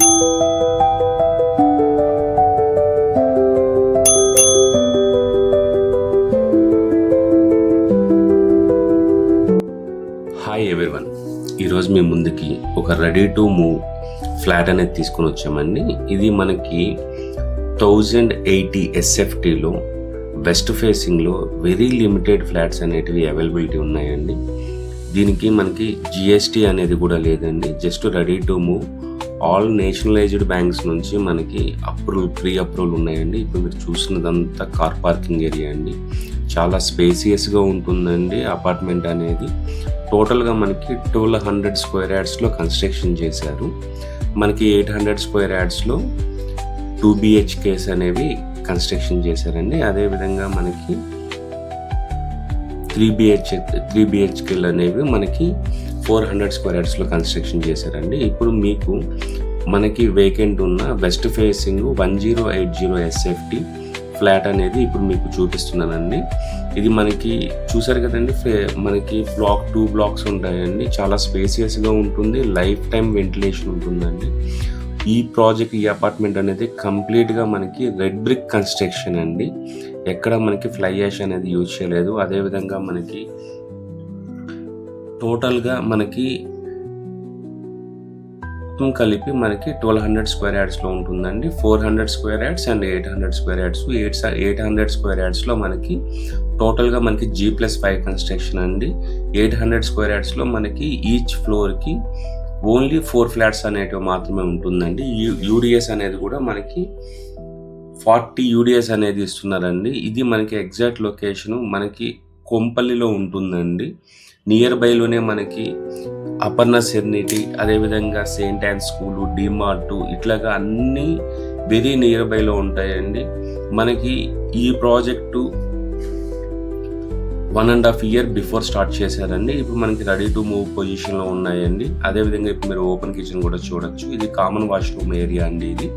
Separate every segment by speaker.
Speaker 1: Hi everyone, ఈరోజు మీ ముందుకి ఒక రెడీ టు మూవ్ ఫ్లాట్ అనేది తీసుకొని వచ్చామండి. ఇది మనకి 1080 SFTలో వెస్ట్ ఫేసింగ్లో వెరీ లిమిటెడ్ ఫ్లాట్స్ అనేటివి అవైలబిలిటీ ఉన్నాయండి. దీనికి మనకి GST అనేది కూడా లేదండి. Just ready to move all nationalised banks నుంచి మనకి ప్రీ అప్రూవల్ ఉన్నాయండి. ఇప్పుడు మీరు చూసినదంతా కార్ పార్కింగ్ ఏరియా అండి. చాలా స్పేసియస్గా ఉంటుందండి అపార్ట్మెంట్ అనేది. టోటల్గా మనకి 1200 స్క్వేర్ యార్డ్స్లో కన్స్ట్రక్షన్ చేశారు. మనకి 800 స్క్వేర్ యార్డ్స్లో 2 BHKs అనేవి కన్స్ట్రక్షన్ చేశారండి. అదేవిధంగా మనకి 3 BHKలు అనేవి మనకి 400 స్క్వేర్ యార్డ్స్లో కన్స్ట్రక్షన్ చేశారండి. ఇప్పుడు మీకు మనకి వేకెంట్ ఉన్న వెస్ట్ ఫేసింగ్ 1080 SFT ఫ్లాట్ అనేది ఇప్పుడు మీకు చూపిస్తున్నానండి. ఇది మనకి చూసారు కదండి, మనకి 2 బ్లాక్స్ ఉంటాయండి. చాలా స్పేసియస్గా ఉంటుంది, లైఫ్ టైం వెంటిలేషన్ ఉంటుందండి. ఈ అపార్ట్మెంట్ అనేది కంప్లీట్గా మనకి రెడ్ బ్రిక్ కన్స్ట్రక్షన్ అండి. ఎక్కడ మనకి ఫ్లై యాష్ అనేది యూజ్ చేయలేదు. అదేవిధంగా మనకి టోటల్గా మనకి కలిపి మనకి 1200 స్క్వేర్ యార్డ్స్లో ఉంటుందండి. 400 square yards and 800 square yards. 800 square యార్డ్స్లో మనకి టోటల్గా మనకి G+5 కన్స్ట్రక్షన్ అండి. 800 స్క్వేర్ యార్డ్స్లో మనకి ఈచ్ ఫ్లోర్కి ఓన్లీ 4 ఫ్లాట్స్ అనేటివి మాత్రమే ఉంటుందండి. UDS అనేది కూడా మనకి 40 UDS అనేది ఇస్తున్నారండి. ఇది మనకి ఎగ్జాక్ట్ లొకేషను మనకి కొంపల్లిలో ఉంటుందండి. నియర్ బైలోనే మనకి అపర్ణ సెర్నిటీ, అదేవిధంగా సెయింట్ యాన్ స్కూలు, డిమార్ట్ ఇట్లాగా అన్నీ వెరీ నియర్ బైలో ఉంటాయండి. మనకి ఈ ప్రాజెక్టు 1.5 year బిఫోర్ స్టార్ట్ చేశారండి. ఇప్పుడు మనకి రెడీ టు మూవ్ పొజిషన్లో ఉన్నాయండి. అదేవిధంగా ఇప్పుడు మీరు ఓపెన్ కిచెన్ కూడా చూడొచ్చు. ఇది కామన్ వాష్రూమ్ ఏరియా అండి. ఇది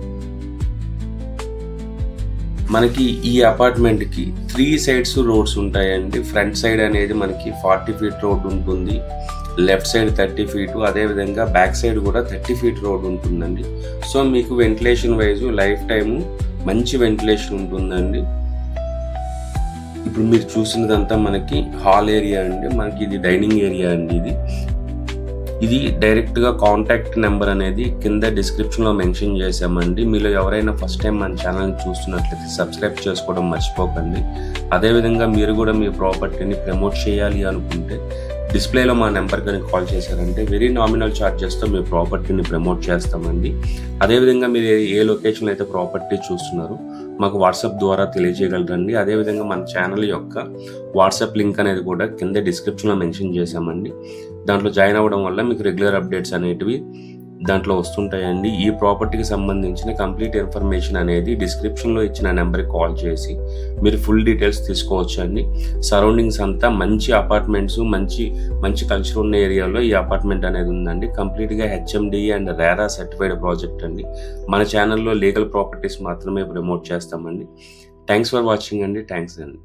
Speaker 1: మనకి ఈ అపార్ట్మెంట్కి 3 sides రోడ్స్ ఉంటాయండి. ఫ్రంట్ సైడ్ అనేది మనకి 40 feet రోడ్ ఉంటుంది, లెఫ్ట్ సైడ్ 30 feet, అదేవిధంగా బ్యాక్ సైడ్ కూడా 30 feet రోడ్ ఉంటుందండి. సో మీకు వెంటిలేషన్ వైజ్ లైఫ్ టైము మంచి వెంటిలేషన్ ఉంటుందండి. ఇప్పుడు మీరు చూసినదంతా మనకి హాల్ ఏరియా అండి. మనకి ఇది డైనింగ్ ఏరియా అండి. ఇది డైరెక్ట్గా కాంటాక్ట్ నెంబర్ అనేది కింద డిస్క్రిప్షన్లో మెన్షన్ చేసామండి. మీలో ఎవరైనా ఫస్ట్ టైం మన ఛానల్ని చూస్తున్నట్లయితే సబ్స్క్రైబ్ చేసుకోవడం మర్చిపోకండి. అదేవిధంగా మీరు కూడా మీ ప్రాపర్టీని ప్రమోట్ చేయాలి అనుకుంటే డిస్ప్లేలో మా నెంబర్ కానీ కాల్ చేశారంటే వెరీ నామినల్ ఛార్జెస్తో మీ ప్రాపర్టీని ప్రమోట్ చేస్తామండి. అదేవిధంగా మీరు ఏ లొకేషన్లో అయితే ప్రాపర్టీ చూస్తున్నారో మాకు వాట్సాప్ ద్వారా తెలియజేయగలరండి. అదేవిధంగా మన ఛానల్ యొక్క వాట్సాప్ లింక్ అనేది కూడా కింద డిస్క్రిప్షన్లో మెన్షన్ చేశామండి. దాంట్లో జాయిన్ అవ్వడం వల్ల మీకు రెగ్యులర్ అప్డేట్స్ అనేటివి దాంట్లో వస్తుంటాయండి. ఈ ప్రాపర్టీకి సంబంధించిన కంప్లీట్ ఇన్ఫర్మేషన్ అనేది డిస్క్రిప్షన్లో ఇచ్చిన నెంబర్కి కాల్ చేసి మీరు ఫుల్ డీటెయిల్స్ తీసుకోవచ్చు అండి. సరౌండింగ్స్ అంతా మంచి అపార్ట్మెంట్స్, మంచి కల్చర్ ఉన్న ఏరియాలో ఈ అపార్ట్మెంట్ అనేది ఉందండి. కంప్లీట్గా HMDA and RERA certified project అండి. మన ఛానల్లో లీగల్ ప్రాపర్టీస్ మాత్రమే ప్రమోట్ చేస్తామండి. థ్యాంక్స్ ఫర్ వాచింగ్ అండి. థ్యాంక్స్ అండి.